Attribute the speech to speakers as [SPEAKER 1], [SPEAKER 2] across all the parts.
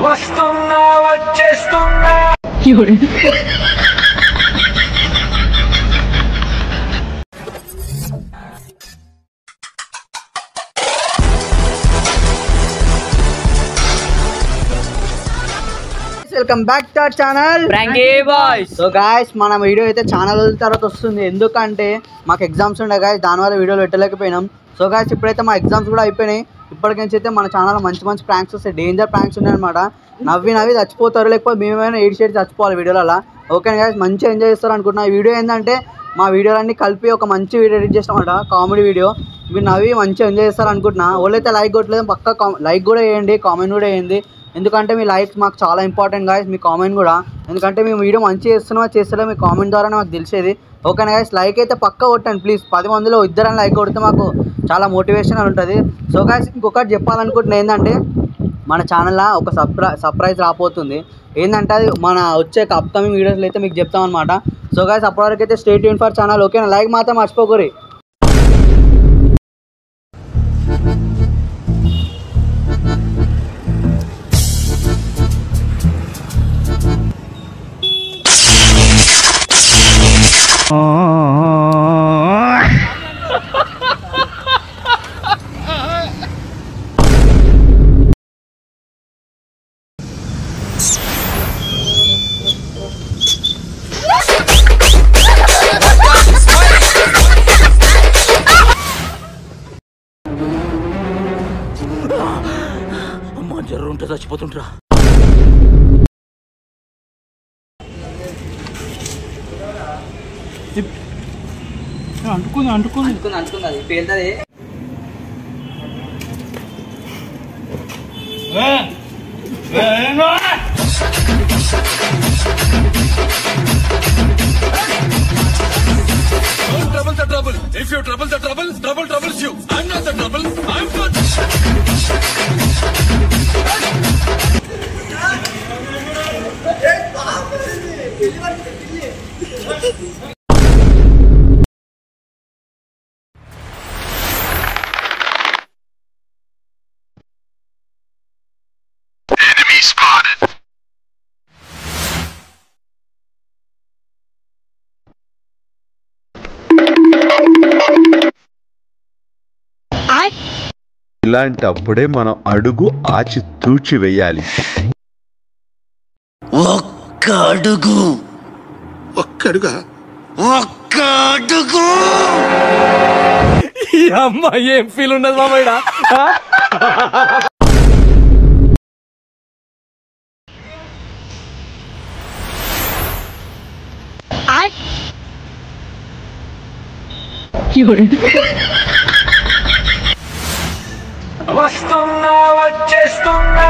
[SPEAKER 1] వస్తున్నా వచ్చేస్తున్నా.
[SPEAKER 2] Welcome back to our channel
[SPEAKER 3] Frankie boys.
[SPEAKER 2] So guys మన వీడియో అయితే చాలా రోజుల తర్వాత వస్తుంది. ఎందుకంటే మాకు ఎగ్జామ్స్ ఉండే గాయ్స్, దానివల్ల వీడియోలు పెట్టలేకపోయినాం. సో గాయ్స్ ఇప్పుడైతే మా ఎగ్జామ్స్ కూడా అయిపోయినాయి. ఇప్పటికించి అయితే మన ఛానల్లో మంచి మంచి ప్రాంక్స్ వస్తాయి, డేంజర్ ప్రాంక్స్ ఉన్నాయన్నమాట. నవ్వి చచ్చిపోతారు, లేకపోతే మేమైనా ఏడు షేడ్ చచ్చిపోవాలి వీడియోలలో. ఓకే గాయ్స్, మంచిగా ఎంజాయ్ చేస్తారు అనుకుంటున్నా. ఈ వీడియో ఏంటంటే మా వీడియోలన్నీ కలిపి ఒక మంచి వీడియో ఎడిట్ చేస్తామన్నమాట, కామెడీ వీడియో. మీరు నవ్వి మంచిగా ఎంజాయ్ చేస్తారు అనుకుంటున్నా. వాళ్ళైతే లైక్ కొట్టలేదు, పక్కా లైక్ కూడా వేయండి, కామెంట్ కూడా వేయండి. ఎందుకంటే మీ లైక్స్ మాకు చాలా ఇంపార్టెంట్ గాయస్, మీ కామెంట్ కూడా. ఎందుకంటే మేము వీడియో మంచిగా చేస్తేనే మీ కామెంట్ ద్వారానే మాకు తెలిసేది. ఓకేనా గాయస్, లైక్ అయితే పక్కా కొట్టండి ప్లీజ్. 10 మందిలో ఇద్దరని లైక్ కొడితే మాకు చాలా మోటివేషన్ ఉంటుంది. సో గాయస్ ఇంకొకటి చెప్పాలనుకుంటున్నా ఏంటంటే మన ఛానల్లో ఒక సర్ప్రైజ్ రాబోతుంది. ఏంటంటే అది మన వచ్చే అప్కమింగ్ వీడియోస్లో అయితే మీకు చెప్తామన్నమాట. సో గాయస్ అప్పటివరకు అయితే స్టే ట్యూన్ ఫర్ ఛానల్. ఓకేనా, లైక్ మాత్రం మర్చిపోకూరి.
[SPEAKER 3] అమ్మా జ్వరం ఉంటే చచ్చిపోతుంటరా.
[SPEAKER 2] అంటుకుంది అది పేలుతుంది.
[SPEAKER 1] Trouble the trouble. If you trouble the trouble, trouble troubles you. I'm not the trouble. I'm not. Enemy spotted.
[SPEAKER 4] ఇలాంటప్పుడే మనం అడుగు ఆచి తూచి వెయ్యాలి.
[SPEAKER 3] ఒక్క అడుగు. ఈ అమ్మాయి ఏం ఫీల్ ఉన్నది మామయ్య.
[SPEAKER 1] వస్తున్నా వచ్చేస్తున్నా.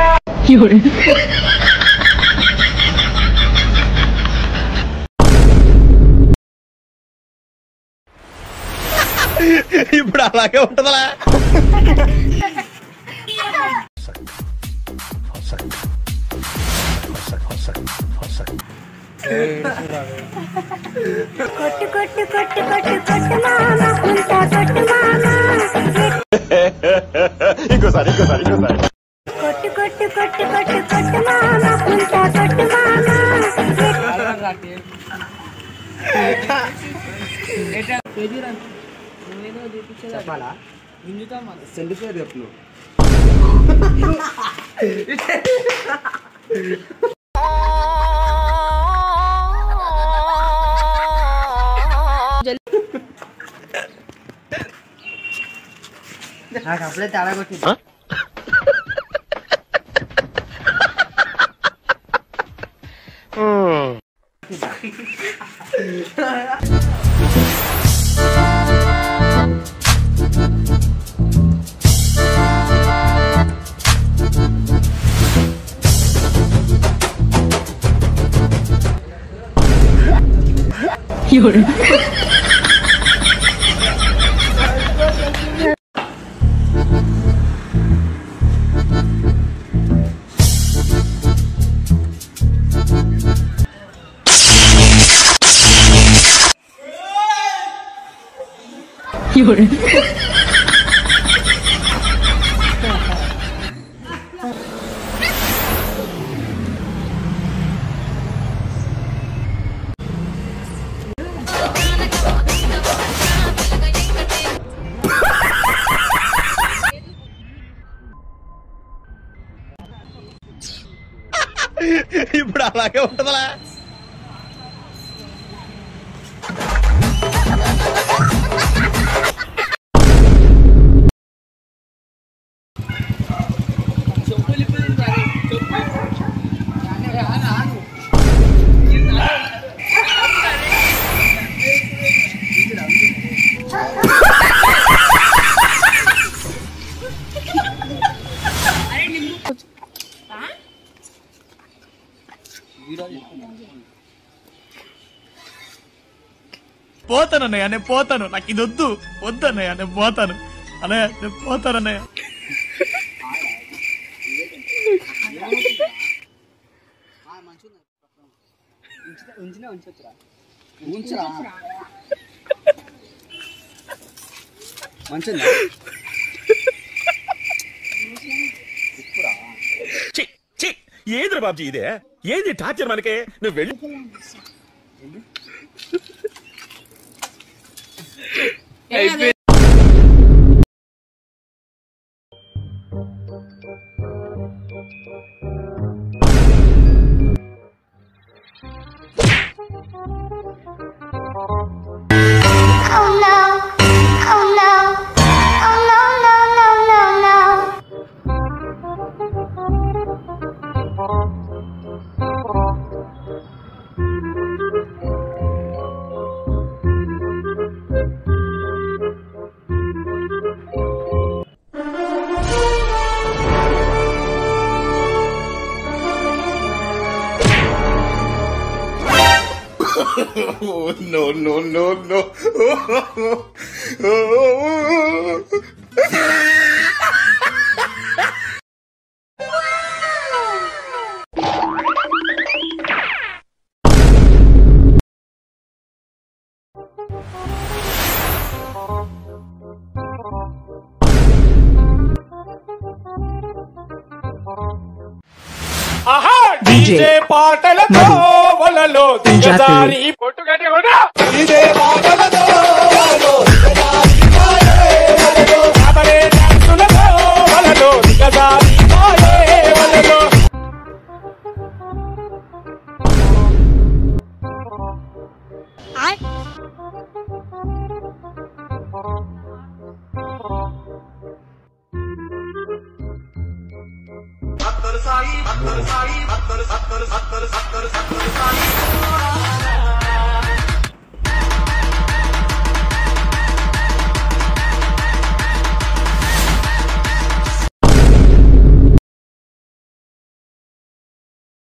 [SPEAKER 4] ఇప్పుడు అలాగే ఉంటుందా?
[SPEAKER 5] కొట్టు కొట్టు కొట్టు కొట్టు కొట్టు మామా ఉంటా కొట్టు మామా.
[SPEAKER 4] ఇంకోసారి
[SPEAKER 5] కొట్టు కొట్టు కొట్టు కొట్టు కొట్టు మామా ఉంటా కొట్టు మామా.
[SPEAKER 2] చెప్పాలా? సెండ్ పేరు చెప్పు. నాకు అప్పుడే తేడా కొట్టింది.
[SPEAKER 3] అలాగే ఉంటదా?
[SPEAKER 6] పోతానన్నయ్య, నేను పోతాను. నాకు ఇది వద్దు, వద్దన్నయ్య, నేను పోతాను అన్నయ్య, నేను పోతానన్నయ్య.
[SPEAKER 3] ఏదిరా బాబ్జీ ఇదే? ఏది టార్చర్ మనకే? నువ్వు వెళ్ళి
[SPEAKER 5] Oh no, oh no, oh no, no, no, no, no.
[SPEAKER 3] Oh, no, no, no, no.
[SPEAKER 6] ఆహా డీజే పాటలతో వలలో దిగజారి పొట్టుగట్టి కొడా. డీజే పాటలతో వలలో దిగజారి వలలో కాబరే డాన్సులతో వలలో దిగజారి వలలో.
[SPEAKER 7] అత్తరు సాయి